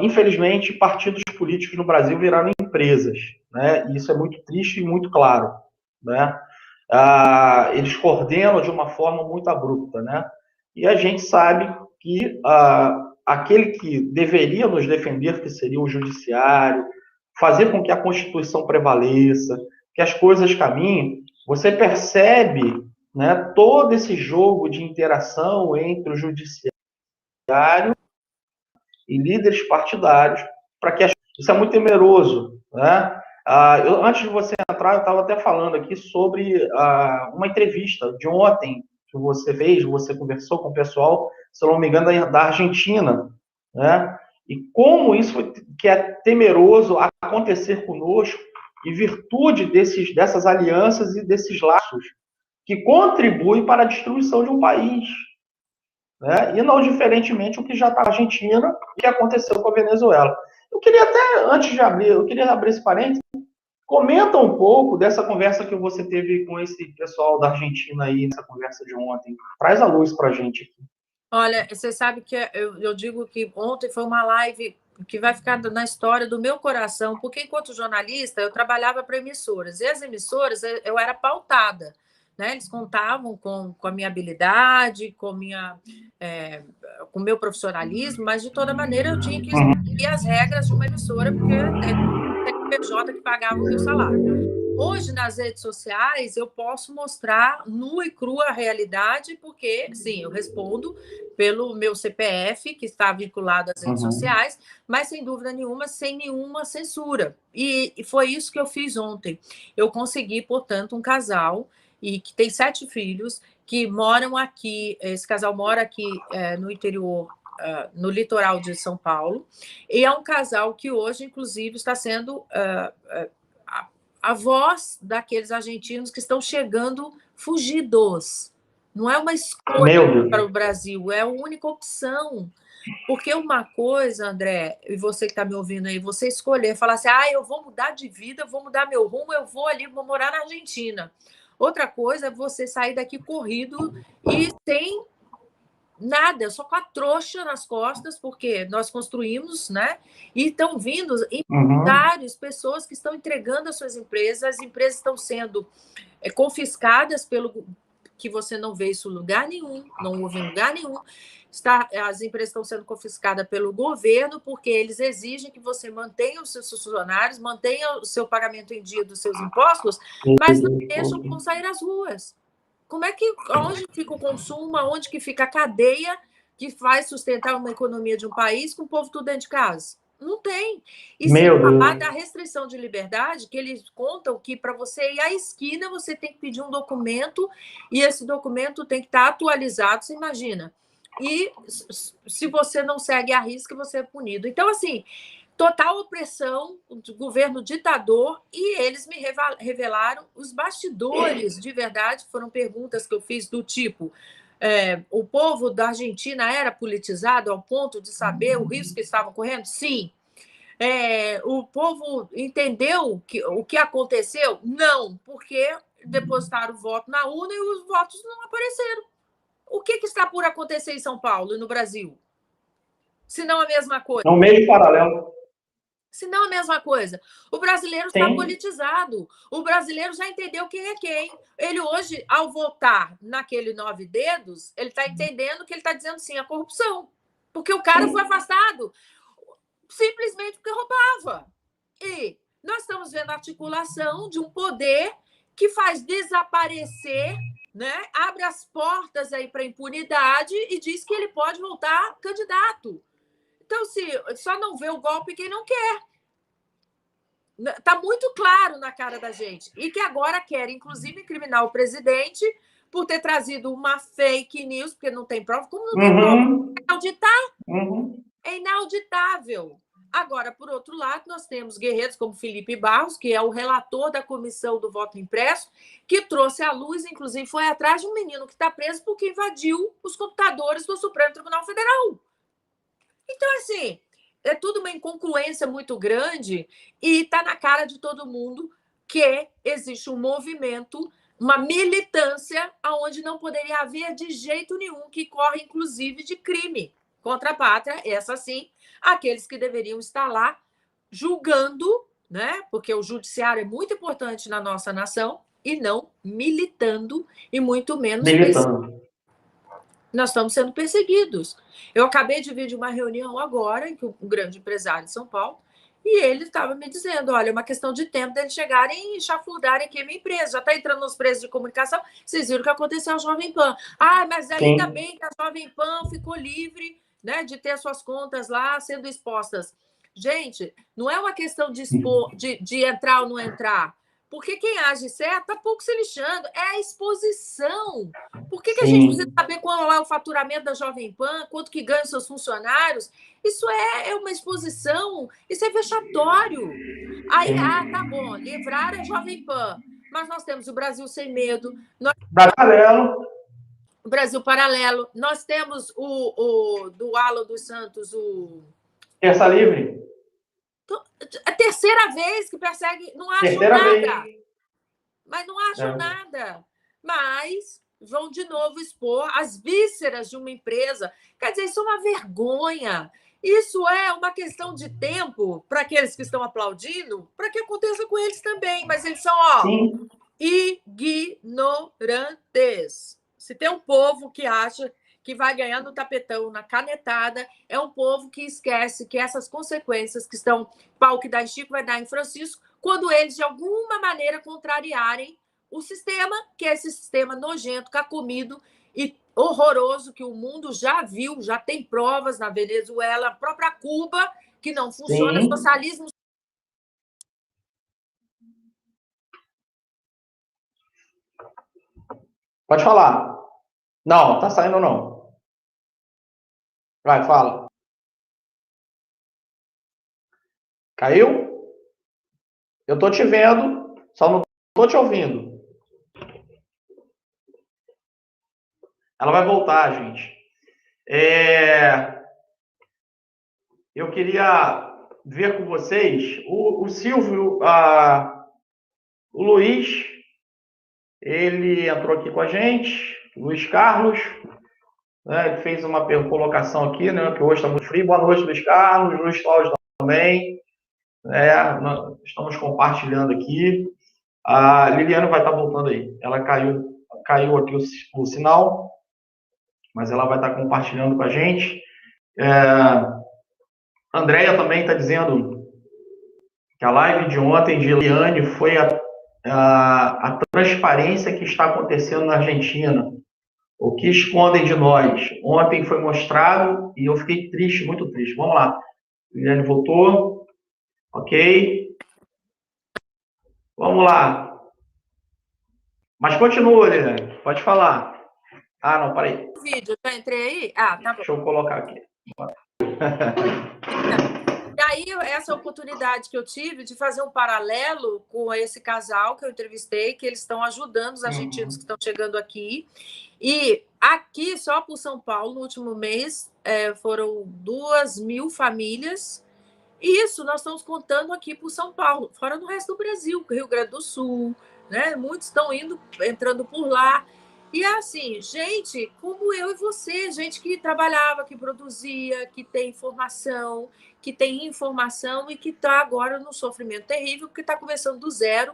infelizmente, partidos políticos no Brasil viraram empresas, né? E isso é muito triste e muito claro, né? Eles coordenam de uma forma muito abrupta, né? E a gente sabe que aquele que deveria nos defender, que seria o judiciário, fazer com que a Constituição prevaleça, que as coisas caminhem, você percebe, né, todo esse jogo de interação entre o judiciário e líderes partidários, para que isso é muito temeroso, né? Antes de você entrar, eu estava até falando aqui sobre uma entrevista de ontem que você fez, você conversou com o pessoal, se eu não me engano, da Argentina, né? E como isso que é temeroso acontecer conosco, em virtude dessas alianças e desses laços que contribuem para a destruição de um país, né? E não diferentemente o que já está na Argentina e aconteceu com a Venezuela. Eu queria até, antes de abrir, eu queria abrir esse parênteses, comenta um pouco dessa conversa que você teve com esse pessoal da Argentina aí, nessa conversa de ontem. Traz a luz para a gente aqui. Olha, você sabe que eu digo que ontem foi uma live que vai ficar na história do meu coração, porque enquanto jornalista eu trabalhava para emissoras, e as emissoras eu era pautada, né? Eles contavam com a minha habilidade, com o meu profissionalismo, mas de toda maneira eu tinha que seguir as regras de uma emissora, porque era o CNPJ que pagava o meu salário. Hoje, nas redes sociais, eu posso mostrar nua e crua a realidade, porque, sim, eu respondo pelo meu CPF, que está vinculado às redes sociais, mas, sem dúvida nenhuma, sem nenhuma censura. E foi isso que eu fiz ontem. Eu consegui, portanto, um casal e que tem 7 filhos, que moram aqui, esse casal mora aqui no interior, no litoral de São Paulo, e é um casal que hoje, inclusive, está sendo a voz daqueles argentinos que estão chegando fugidos. Não é uma escolha para o Brasil, é a única opção. Porque uma coisa, André, e você que está me ouvindo aí, você escolher, falar assim, eu vou mudar de vida, vou mudar meu rumo, eu vou ali, vou morar na Argentina. Outra coisa é você sair daqui corrido e sem nada, só com a trouxa nas costas, porque nós construímos, né? E estão vindo empresários, pessoas que estão entregando as suas empresas, as empresas estão sendo confiscadas pelo que você não vê isso em lugar nenhum, não houve em lugar nenhum. As empresas estão sendo confiscadas pelo governo, porque eles exigem que você mantenha os seus funcionários, mantenha o seu pagamento em dia dos seus impostos, mas não deixam como sair às ruas. Como é que, onde fica o consumo, onde que fica a cadeia que faz sustentar uma economia de um país com o povo tudo dentro de casa? Não tem. E sem falar da restrição de liberdade, que eles contam que para você ir à esquina, você tem que pedir um documento e esse documento tem que estar atualizado, você imagina. E se você não segue a risca, você é punido. Então, assim, total opressão, governo ditador, e eles me revelaram os bastidores, de verdade, foram perguntas que eu fiz do tipo, o povo da Argentina era politizado ao ponto de saber o risco que estavam correndo? Sim. O povo entendeu o que aconteceu? Não, porque depositaram o voto na urna e os votos não apareceram. O que está por acontecer em São Paulo e no Brasil? Se não a mesma coisa. É um meio paralelo. Se não a mesma coisa. O brasileiro está politizado. O brasileiro já entendeu quem é quem. Ele hoje, ao votar naquele 9 dedos, ele está entendendo que ele está dizendo sim à corrupção. Porque o cara foi afastado simplesmente porque roubava. E nós estamos vendo a articulação de um poder que faz desaparecer, né? Abre as portas aí para a impunidade e diz que ele pode voltar candidato. Então, só não vê o golpe quem não quer. Está muito claro na cara da gente. E que agora quer, inclusive, incriminar o presidente por ter trazido uma fake news, porque não tem prova. Como não tem prova? É inauditável. É inauditável. Agora, por outro lado, nós temos guerreiros como Felipe Barros, que é o relator da comissão do voto impresso, que trouxe à luz, inclusive, foi atrás de um menino que está preso porque invadiu os computadores do Supremo Tribunal Federal. Então, assim, é tudo uma incongruência muito grande e está na cara de todo mundo que existe um movimento, uma militância onde não poderia haver de jeito nenhum, que corre, inclusive, de crime contra a pátria, essa sim, aqueles que deveriam estar lá julgando, né? Porque o judiciário é muito importante na nossa nação, e não militando, e muito menos nós estamos sendo perseguidos. Eu acabei de vir de uma reunião agora, em que um grande empresário de São Paulo, e ele estava me dizendo, olha, é uma questão de tempo deles chegarem e chafurdarem aqui a minha empresa. Já está entrando nos preços de comunicação. Vocês viram o que aconteceu ao Jovem Pan. Ah, mas ainda bem que a Jovem Pan ficou livre, né, de ter suas contas lá sendo expostas. Gente, não é uma questão de expor, de entrar ou não entrar. Porque quem age certo está pouco se lixando. É a exposição. Por que a gente precisa saber qual é o faturamento da Jovem Pan, quanto que ganham seus funcionários? Isso é uma exposição, isso é vexatório. Aí, tá bom, livrar a Jovem Pan. Mas nós temos o Brasil Sem Medo. O Brasil Paralelo. Nós temos o do Alan dos Santos, o... Terça Livre. A terceira vez que persegue, não acham nada. Mas não acham nada. Mas vão de novo expor as vísceras de uma empresa. Quer dizer, isso é uma vergonha. Isso é uma questão de tempo para aqueles que estão aplaudindo, para que aconteça com eles também. Mas eles são, ignorantes. Se tem um povo que acha que vai ganhar no tapetão, na canetada, é um povo que esquece que essas consequências que estão, pau que dá em Chico vai dar em Francisco, quando eles, de alguma maneira, contrariarem o sistema, que é esse sistema nojento, carcomido e horroroso, que o mundo já viu, já tem provas na Venezuela, a própria Cuba, que não funciona, socialismo. Pode falar. Não, tá saindo não. Vai, fala. Caiu? Eu tô te vendo, só não tô te ouvindo. Ela vai voltar, gente. Eu queria ver com vocês o Silvio, o Luiz, ele entrou aqui com a gente, Luiz Carlos, né, ele fez uma colocação aqui, né, que hoje está muito frio. Boa noite, Luiz Carlos, Luiz Cláudio também. Nós estamos compartilhando aqui. A Liliana vai estar voltando aí. Ela caiu aqui o sinal, mas ela vai estar compartilhando com a gente. Andréia também está dizendo que a live de ontem de Eliane foi a transparência que está acontecendo na Argentina. O que escondem de nós? Ontem foi mostrado e eu fiquei triste, muito triste. Vamos lá. Eliane voltou. Ok. Vamos lá. Mas continua, Eliane. Pode falar. Não, peraí. O vídeo, já entrei aí? Tá bom. Deixa eu colocar aqui. E aí, essa oportunidade que eu tive de fazer um paralelo com esse casal que eu entrevistei, que eles estão ajudando os argentinos que estão chegando aqui. E aqui, só por São Paulo, no último mês, foram 2.000 famílias. E isso nós estamos contando aqui por São Paulo, fora no resto do Brasil, Rio Grande do Sul, né? Muitos estão entrando por lá. E é assim, gente como eu e você, gente que trabalhava, que produzia, que tem informação e que está agora num sofrimento terrível, porque está começando do zero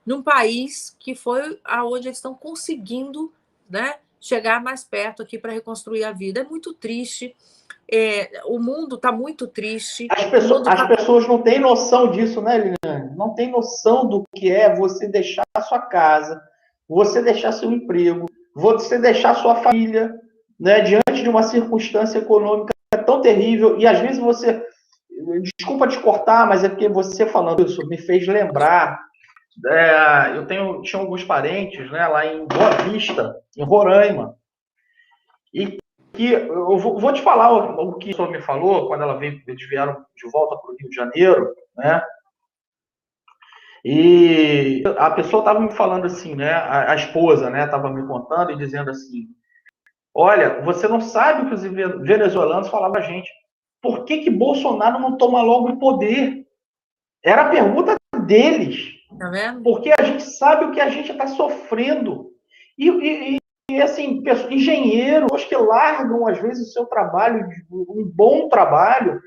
num país que foi aonde eles estão conseguindo, né, chegar mais perto aqui para reconstruir a vida. É muito triste. O mundo está muito triste. As pessoas não têm noção disso, né, Liliane? Não tem noção do que é você deixar a sua casa, você deixar seu emprego, você deixar sua família, né, diante de uma circunstância econômica tão terrível. E às vezes você... Desculpa te cortar, mas é porque você falando isso me fez lembrar tinha alguns parentes, né, lá em Boa Vista, em Roraima, e que eu vou te falar o que a pessoa me falou quando eles vieram de volta para o Rio de Janeiro, né? E a pessoa estava me falando assim, né? A esposa, né? Estava me contando e dizendo assim: olha, você não sabe o que os venezuelanos falavam a gente. Por que Bolsonaro não toma logo o poder? Era a pergunta deles. Tá vendo? Porque a gente sabe o que a gente está sofrendo. E assim, engenheiros que largam, às vezes, o seu trabalho, um bom trabalho,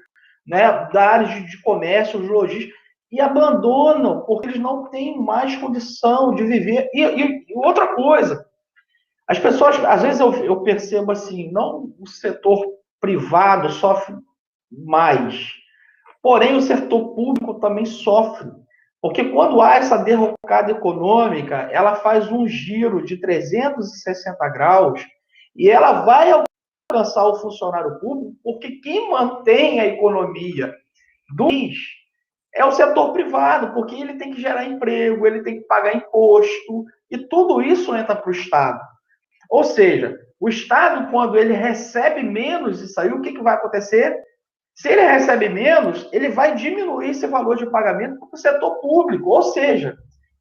né, da área de comércio, de logística, e abandonam, porque eles não têm mais condição de viver. E outra coisa, as pessoas, às vezes eu percebo assim, não o setor privado sofre mais, porém o setor público também sofre. Porque quando há essa derrocada econômica, ela faz um giro de 360 graus e ela vai alcançar o funcionário público, porque quem mantém a economia do país é o setor privado, porque ele tem que gerar emprego, ele tem que pagar imposto, e tudo isso entra para o Estado. Ou seja, o Estado, quando ele recebe menos isso aí, o que vai acontecer? Se ele recebe menos, ele vai diminuir esse valor de pagamento para o setor público. Ou seja,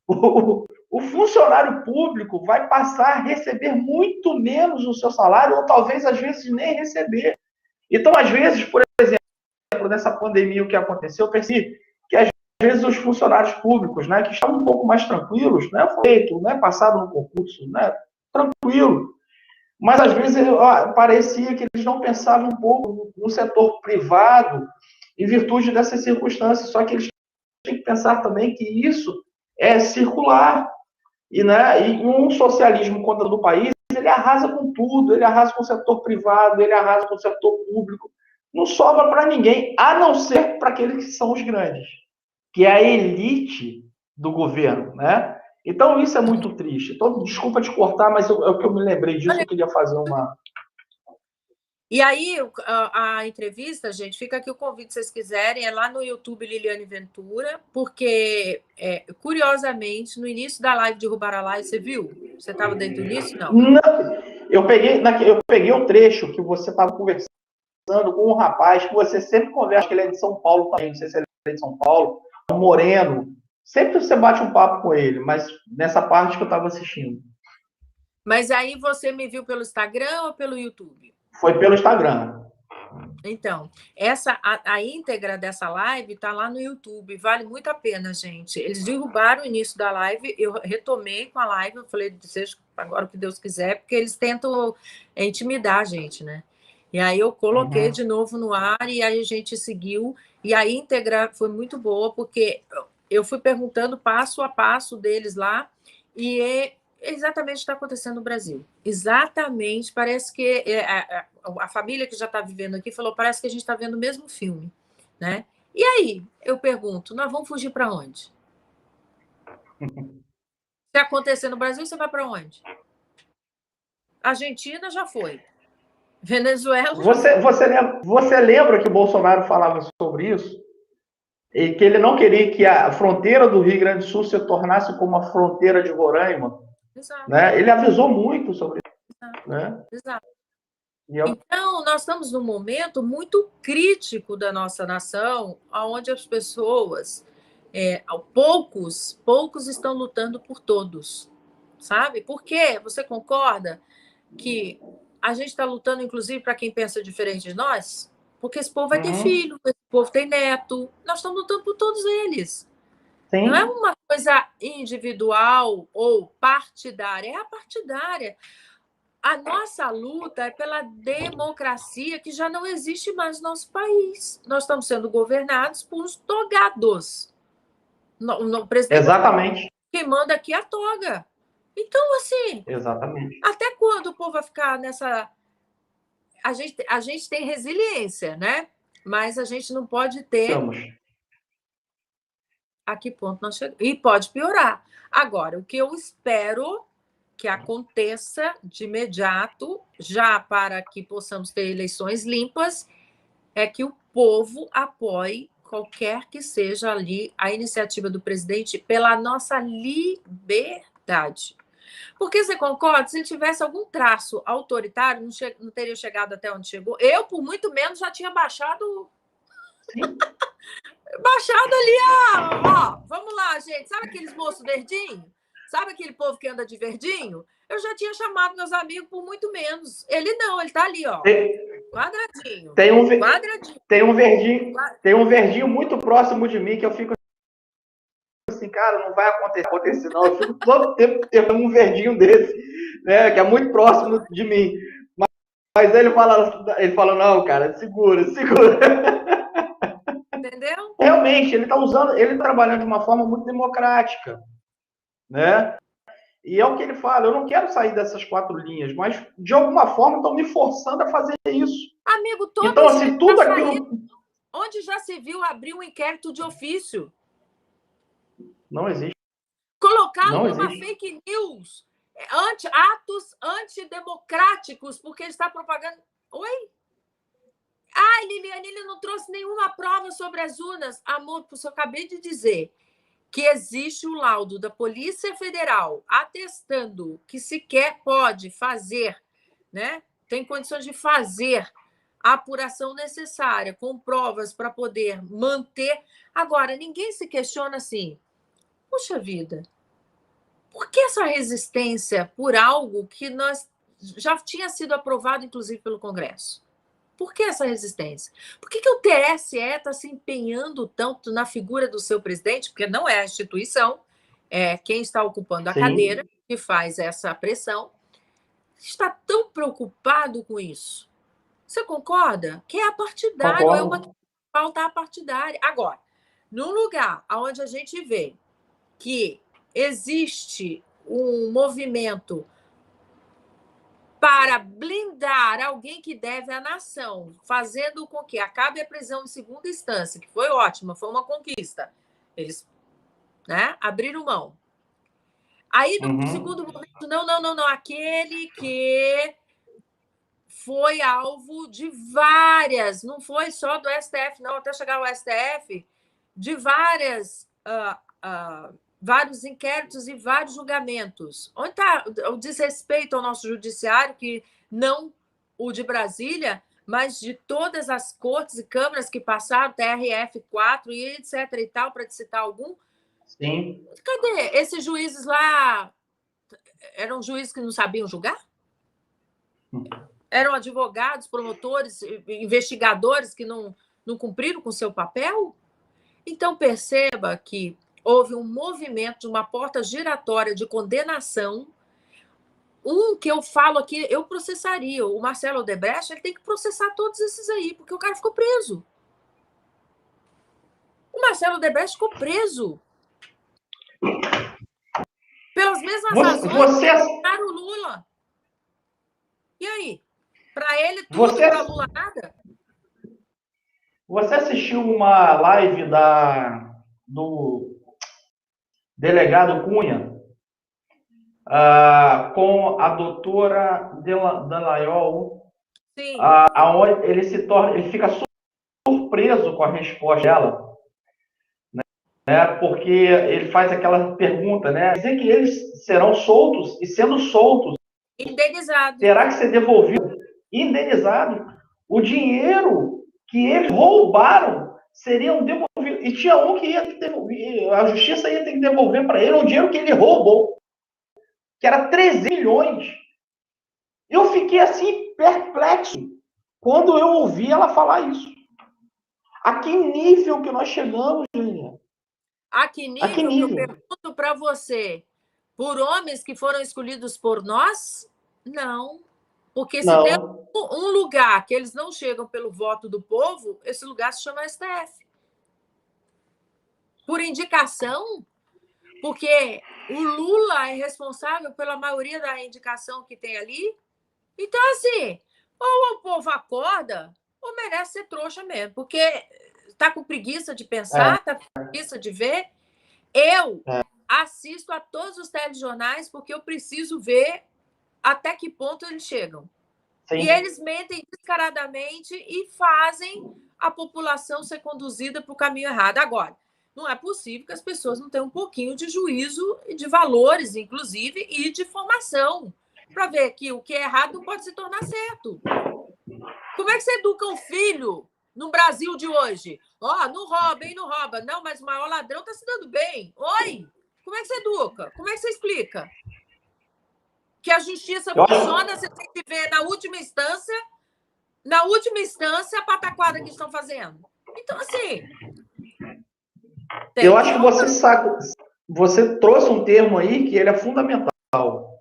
o funcionário público vai passar a receber muito menos no seu salário, ou talvez, às vezes, nem receber. Então, às vezes, por exemplo, nessa pandemia, o que aconteceu, eu percebi que, às vezes, os funcionários públicos, né, que estavam um pouco mais tranquilos, né, foi feito, né, passado no concurso, né, tranquilo. Mas, às vezes, parecia que eles não pensavam um pouco no setor privado em virtude dessas circunstâncias. Só que eles têm que pensar também que isso é circular. E um socialismo contra do país, ele arrasa com tudo, ele arrasa com o setor privado, ele arrasa com o setor público. Não sobra para ninguém, a não ser para aqueles que são os grandes, que é a elite do governo, né? Então, isso é muito triste. Então, desculpa te cortar, mas é o que eu me lembrei disso, eu queria fazer uma... E aí, a entrevista, gente, fica aqui o convite, se vocês quiserem, é lá no YouTube Liliane Ventura, porque, curiosamente, no início da live de Roubar a Live, você viu? Você estava dentro do início? Não. Não, eu peguei o trecho que você estava conversando com um rapaz que você sempre conversa, que ele é de São Paulo também, não sei se ele é de São Paulo, um moreno. Sempre você bate um papo com ele, mas nessa parte que eu estava assistindo. Mas aí você me viu pelo Instagram ou pelo YouTube? Foi pelo Instagram. Então, a íntegra dessa live está lá no YouTube, vale muito a pena, gente. Eles derrubaram o início da live, eu retomei com a live, eu falei, seja agora o que Deus quiser, porque eles tentam intimidar a gente, né? E aí eu coloquei de novo no ar e aí a gente seguiu. E a íntegra foi muito boa, porque eu fui perguntando passo a passo deles lá, e exatamente está acontecendo no Brasil. Exatamente, parece que a família que já está vivendo aqui falou, parece que a gente está vendo o mesmo filme, né? E aí, eu pergunto, nós vamos fugir para onde? Se acontecer no Brasil, você vai para onde? Argentina já foi. Venezuela já foi. Você lembra que o Bolsonaro falava sobre isso? E que ele não queria que a fronteira do Rio Grande do Sul se tornasse como a fronteira de Roraima. Exato. Né? Ele avisou muito sobre isso. Exato. Né? Exato. Então, nós estamos num momento muito crítico da nossa nação, onde as pessoas, poucos estão lutando por todos, sabe? Por quê? Você concorda que a gente está lutando, inclusive, para quem pensa diferente de nós? Porque esse povo vai ter filho, esse povo tem neto. Nós estamos lutando por todos eles. Sim. Não é uma coisa individual ou partidária, é a partidária. A nossa luta é pela democracia que já não existe mais no nosso país. Nós estamos sendo governados por uns togados. O presidente Exatamente. quem manda aqui é a toga. Então, assim, exatamente. Até quando o povo vai ficar nessa... A gente tem resiliência, né? Mas a gente não pode ter... Estamos. A que ponto nós chegamos? E pode piorar. Agora, o que eu espero que aconteça de imediato, já para que possamos ter eleições limpas, é que o povo apoie qualquer que seja ali a iniciativa do presidente, pela nossa liberdade. Porque você concorda? Se ele tivesse algum traço autoritário, não teria chegado até onde chegou. Eu, por muito menos, já tinha baixado. Sim. Baixado ali, ó. Vamos lá, gente. Sabe aqueles moços verdinhos? Sabe aquele povo que anda de verdinho? Eu já tinha chamado meus amigos por muito menos. Ele não, ele tá ali, ó. Quadradinho. Quadradinho. Tem um verdinho muito próximo de mim que eu fico assim, cara, não vai acontecer não. Eu fico todo tempo tendo um verdinho desse, né, que é muito próximo de mim. Mas ele fala, não, cara, segura. Entendeu? Realmente, ele tá trabalhando de uma forma muito democrática, né? E é o que ele fala, eu não quero sair dessas 4 linhas, mas de alguma forma estão me forçando a fazer isso. Amigo, todo então, assim, tudo aquilo... Onde já se viu abrir um inquérito de ofício? Não existe. Colocá-lo numa fake news. Atos antidemocráticos, porque ele está propagando... Oi? Ai, Liliane, ele não trouxe nenhuma prova sobre as urnas. Amor, eu acabei de dizer que existe o laudo da Polícia Federal atestando que sequer pode fazer, né? Tem condições de fazer a apuração necessária com provas para poder manter. Agora, ninguém se questiona assim, puxa vida, por que essa resistência por algo que nós já tinha sido aprovado, inclusive, pelo Congresso? Por que essa resistência? Por que o TSE está se empenhando tanto na figura do seu presidente? Porque não é a instituição, é quem está ocupando a cadeira que faz essa pressão. Está tão preocupado com isso. Você concorda? Que é apartidário, é uma pauta apartidária. Agora, num lugar onde a gente vê que existe um movimento para blindar alguém que deve à nação, fazendo com que acabe a prisão em segunda instância, que foi ótima, foi uma conquista. Eles, né, abriram mão. Aí, no segundo momento, não, aquele que foi alvo de várias, não foi só do STF, não, até chegar ao STF, de vários inquéritos e vários julgamentos. Onde está o desrespeito ao nosso judiciário, que não o de Brasília, mas de todas as cortes e câmaras que passaram, TRF4 e etc. e tal, para citar algum? Sim. Cadê? Esses juízes lá eram juízes que não sabiam julgar? Eram advogados, promotores, investigadores que não cumpriram com o seu papel? Então, perceba que houve um movimento de uma porta giratória de condenação. Que eu falo aqui, eu processaria. O Marcelo Odebrecht, ele tem que processar todos esses aí, porque o cara ficou preso. O Marcelo Odebrecht ficou preso. Pelas mesmas razões que condenaram o Lula. E aí? Para ele, tudo, para Lula, nada? Você assistiu uma live do delegado Cunha com a doutora Dallagnol? Sim. Aonde ele fica surpreso com a resposta dela, né? Porque ele faz aquela pergunta, né? Dizer que eles serão soltos e sendo soltos, indenizados. Terá que ser devolvido, indenizado. O dinheiro que eles roubaram seriam devolvidos. E tinha um que ia devolver, a justiça ia ter que devolver para ele o dinheiro que ele roubou, que era 300 milhões. Eu fiquei assim, perplexo, quando eu ouvi ela falar isso. A que nível que nós chegamos, Lilian? A que nível que eu pergunto para você? Por homens que foram escolhidos por nós? Não. Porque se tem um lugar que eles não chegam pelo voto do povo, esse lugar se chama STF. Por indicação, porque o Lula é responsável pela maioria da indicação que tem ali. Então, assim, ou o povo acorda, ou merece ser trouxa mesmo, porque está com preguiça de pensar, está com preguiça de ver. Eu assisto a todos os telejornais porque eu preciso ver até que ponto eles chegam. Sim. E eles mentem descaradamente e fazem a população ser conduzida para o caminho errado. Agora, não é possível que as pessoas não tenham um pouquinho de juízo e de valores, inclusive, e de formação, para ver que o que é errado não pode se tornar certo. Como é que você educa um filho no Brasil de hoje? Não rouba, hein? Não rouba. Não, mas o maior ladrão está se dando bem. Oi! Como é que você educa? Como é que você explica? Que a justiça funciona, você tem que ver na última instância, a pataquada que estão fazendo. Então, assim... Eu acho que você trouxe um termo aí que ele é fundamental.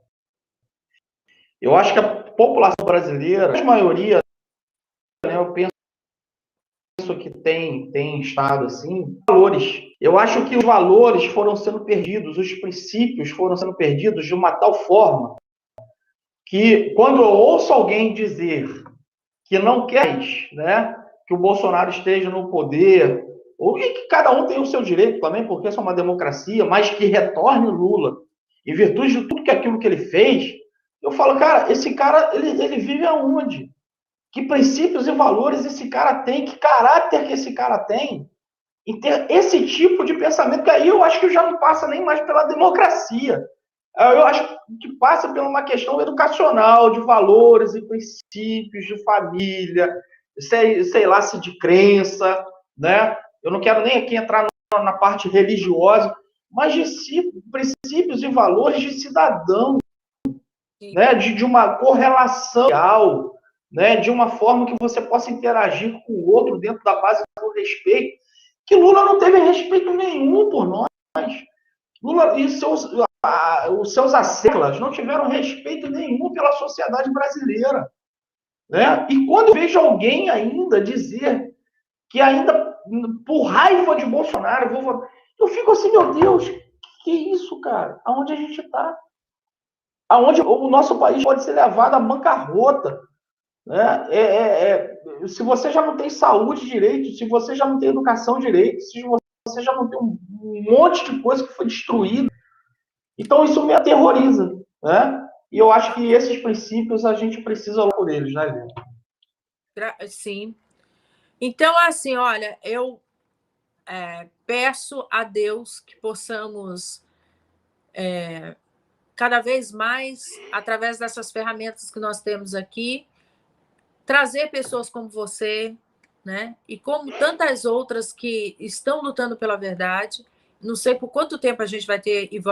Eu acho que a população brasileira, a maioria, né, eu penso que tem estado assim, valores. Eu acho que os valores foram sendo perdidos, os princípios foram sendo perdidos de uma tal forma que quando eu ouço alguém dizer que não quer, né, que o Bolsonaro esteja no poder, ou que cada um tem o seu direito também, porque isso é uma democracia, mas que retorne Lula, em virtude de tudo aquilo que ele fez, eu falo, cara, esse cara, ele vive aonde? Que princípios e valores esse cara tem? Que caráter que esse cara tem? E ter esse tipo de pensamento, que aí eu acho que já não passa nem mais pela democracia. Eu acho que passa por uma questão educacional, de valores e princípios, de família, sei lá, se de crença, né? Eu não quero nem aqui entrar na parte religiosa, mas de princípios e valores de cidadão, né? De uma correlação real, né? De uma forma que você possa interagir com o outro dentro da base do respeito, que Lula não teve respeito nenhum por nós. Lula e os seus asseclas não tiveram respeito nenhum pela sociedade brasileira. Né? E quando eu vejo alguém ainda dizer que ainda, por raiva de Bolsonaro, eu fico assim, meu Deus, que isso, cara? Aonde a gente está? Aonde o nosso país pode ser levado à bancarrota? Né? Se você já não tem saúde direito, se você já não tem educação direito, se você já não tem um monte de coisa que foi destruída, então isso me aterroriza, né? E eu acho que esses princípios a gente precisa olhar por eles, né, Lívia? Sim. Então, assim, olha, eu peço a Deus que possamos cada vez mais, através dessas ferramentas que nós temos aqui, trazer pessoas como você, né? E como tantas outras que estão lutando pela verdade. Não sei por quanto tempo a gente vai ter e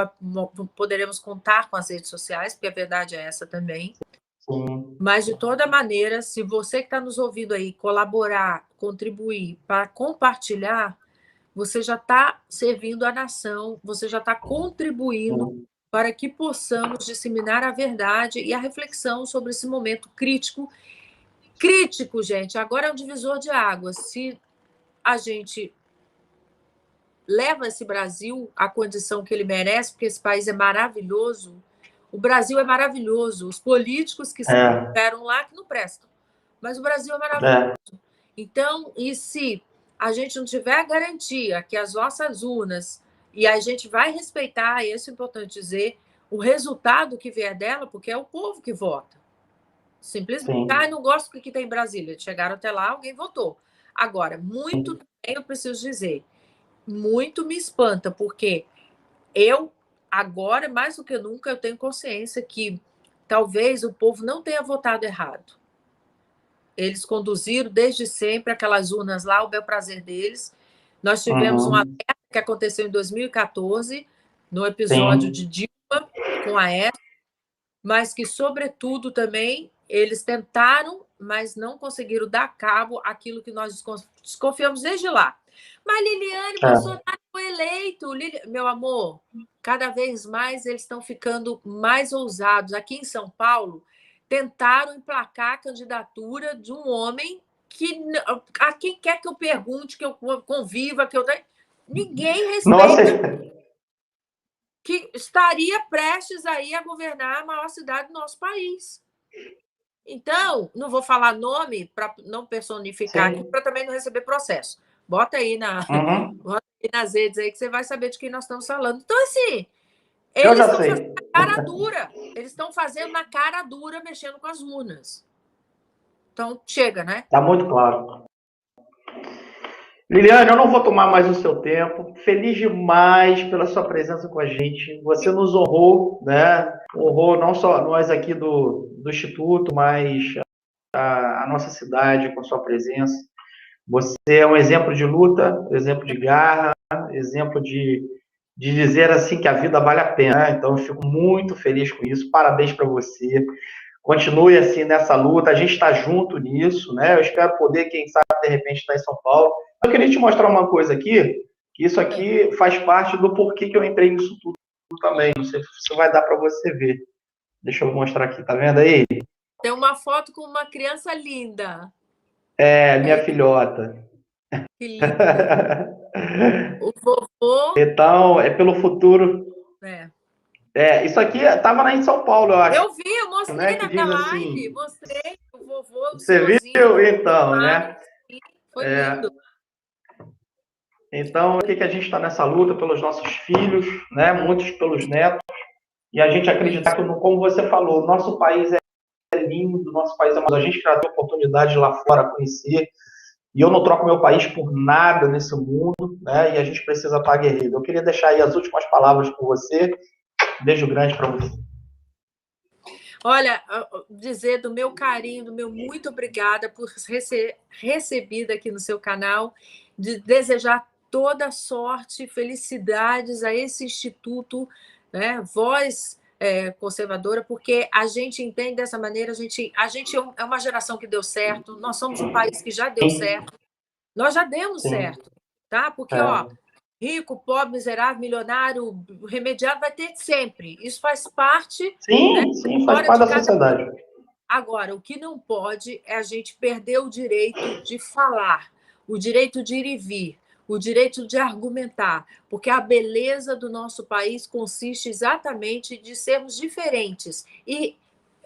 poderemos contar com as redes sociais, porque a verdade é essa também. Sim. Mas, de toda maneira, se você que está nos ouvindo aí colaborar, contribuir para compartilhar, você já está servindo a nação, você já está contribuindo para que possamos disseminar a verdade e a reflexão sobre esse momento crítico. Crítico, gente, agora é um divisor de águas. Se a gente leva esse Brasil à condição que ele merece, porque esse país é maravilhoso, o Brasil é maravilhoso, os políticos que estiveram lá que não prestam, mas o Brasil é maravilhoso. Então, e se a gente não tiver a garantia que as nossas urnas, e a gente vai respeitar, e isso é importante dizer, o resultado que vier dela, porque é o povo que vota. Simplesmente, não gosto do que está em Brasília. Chegaram até lá, alguém votou. Agora, muito também eu preciso dizer, muito me espanta, porque eu, agora, mais do que nunca, eu tenho consciência que talvez o povo não tenha votado errado. Eles conduziram desde sempre aquelas urnas lá, o bel prazer deles. Nós tivemos um alerta que aconteceu em 2014, no episódio de Dilma com a Aécio, mas que, sobretudo, também eles tentaram, mas não conseguiram dar cabo àquilo que nós desconfiamos desde lá. Mas Liliane Bolsonaro foi eleito. Meu amor, cada vez mais eles estão ficando mais ousados. Aqui em São Paulo, tentaram emplacar a candidatura de um homem que, a quem quer que eu pergunte, que eu conviva, que eu... Ninguém respeita. Que estaria prestes aí a governar a maior cidade do nosso país. Então, não vou falar nome para não personificar aqui, para também não receber processo. Bota aí, bota aí nas redes aí que você vai saber de quem nós estamos falando. Então, assim, eles estão fazendo na cara dura. Eles estão fazendo na cara dura, mexendo com as urnas. Então, chega, né? Está muito claro. Liliane, eu não vou tomar mais o seu tempo. Feliz demais pela sua presença com a gente. Você nos honrou, né? Honrou não só nós aqui do Instituto, mas a nossa cidade com a sua presença. Você é um exemplo de luta, exemplo de garra, exemplo de dizer assim que a vida vale a pena, né? Então, eu fico muito feliz com isso. Parabéns para você. Continue assim nessa luta. A gente está junto nisso, né? Eu espero poder, quem sabe, de repente, estar em São Paulo. Eu queria te mostrar uma coisa aqui, que isso aqui faz parte do porquê que eu entrei nisso tudo também. Não sei se vai dar para você ver. Deixa eu mostrar aqui, tá vendo aí? Tem uma foto com uma criança linda. É, minha filhota. Que lindo. O vovô. Então, é pelo futuro. É. Isso aqui estava em São Paulo, eu acho. Eu vi, eu mostrei, né, na que minha diz live. assim, Mostrei o vovô, o você senhorzinho. viu? Então, né? Foi lindo. Então, o que a gente está nessa luta pelos nossos filhos, né? Muitos pelos netos, e a gente acreditar que, como você falou, nosso país é lindo, nosso país é a gente já tem oportunidade lá fora conhecer, e eu não troco meu país por nada nesse mundo, né? E a gente precisa estar guerreiro. Eu queria deixar aí as últimas palavras com você. Beijo grande para você. Olha, dizer do meu carinho, do meu muito obrigada por ser recebida aqui no seu canal, de desejar toda sorte, felicidades a esse instituto, né? Voz conservadora, porque a gente entende dessa maneira, a gente é uma geração que deu certo, nós somos um país que já deu certo, nós já demos certo, tá? Porque, rico, pobre, miserável, milionário, remediado vai ter sempre. Isso faz parte, né, sim, faz parte da sociedade. Agora, o que não pode é a gente perder o direito de falar, o direito de ir e vir, o direito de argumentar, porque a beleza do nosso país consiste exatamente de sermos diferentes. E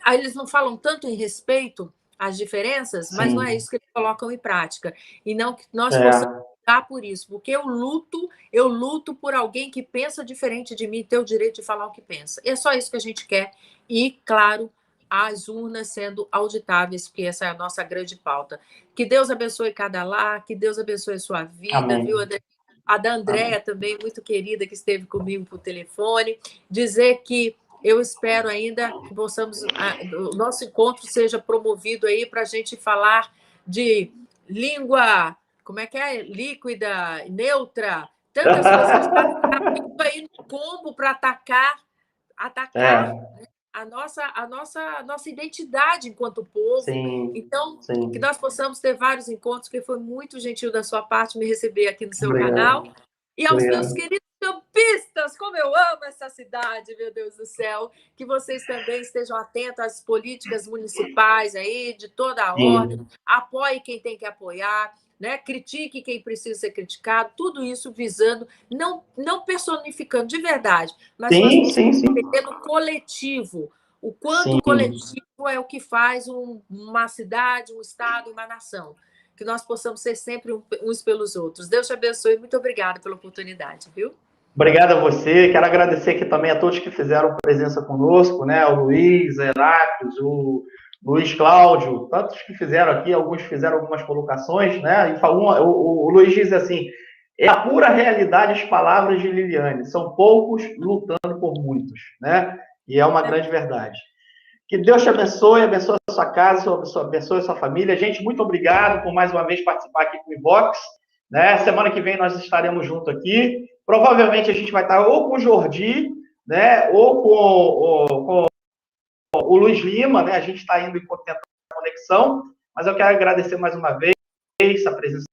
aí eles não falam tanto em respeito às diferenças, mas não é isso que eles colocam em prática. E não que nós possamos lutar por isso, porque eu luto por alguém que pensa diferente de mim, ter o direito de falar o que pensa. E é só isso que a gente quer. E, claro, as urnas sendo auditáveis, porque essa é a nossa grande pauta. Que Deus abençoe cada lar, que Deus abençoe a sua vida, Amém. viu? A da Andréa também, muito querida, que esteve comigo por telefone. Dizer que eu espero ainda que o nosso encontro seja promovido aí para a gente falar de língua, como é que é? Líquida, neutra, tantas coisas que a gente está aí no combo para atacar a nossa identidade enquanto povo. Então, que nós possamos ter vários encontros, que foi muito gentil da sua parte me receber aqui no seu canal. E aos meus queridos campistas, como eu amo essa cidade, meu Deus do céu, que vocês também estejam atentos às políticas municipais aí, de toda a ordem, apoie quem tem que apoiar, né? Critique quem precisa ser criticado, tudo isso visando, não personificando de verdade, mas entendendo o coletivo, o quanto o coletivo é o que faz uma cidade, um estado, uma nação. Que nós possamos ser sempre uns pelos outros. Deus te abençoe. Muito obrigada pela oportunidade, viu? Obrigado a você. Quero agradecer aqui também a todos que fizeram presença conosco, né? O Luiz, Heráclides, o Luiz Cláudio, tantos que fizeram aqui, alguns fizeram algumas colocações, né? E o Luiz diz assim: é a pura realidade as palavras de Liliane. São poucos lutando por muitos, né? E é uma grande verdade. Que Deus te abençoe a sua casa, abençoe a sua família. Gente, muito obrigado por mais uma vez participar aqui com o Inbox. Né? Semana que vem nós estaremos juntos aqui. Provavelmente a gente vai estar ou com o Jordi, né? Ou com o Luiz Lima, né? A gente está indo enquanto tentando a conexão, mas eu quero agradecer mais uma vez a presença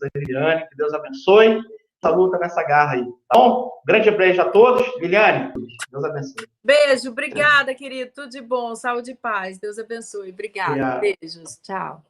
da Liliane. Que Deus abençoe essa luta nessa garra aí. Tá bom? Grande beijo a todos. Liliane, Deus abençoe. Beijo, obrigada, querido. Tudo de bom, saúde e paz. Deus abençoe. Obrigada. Beijos. Tchau.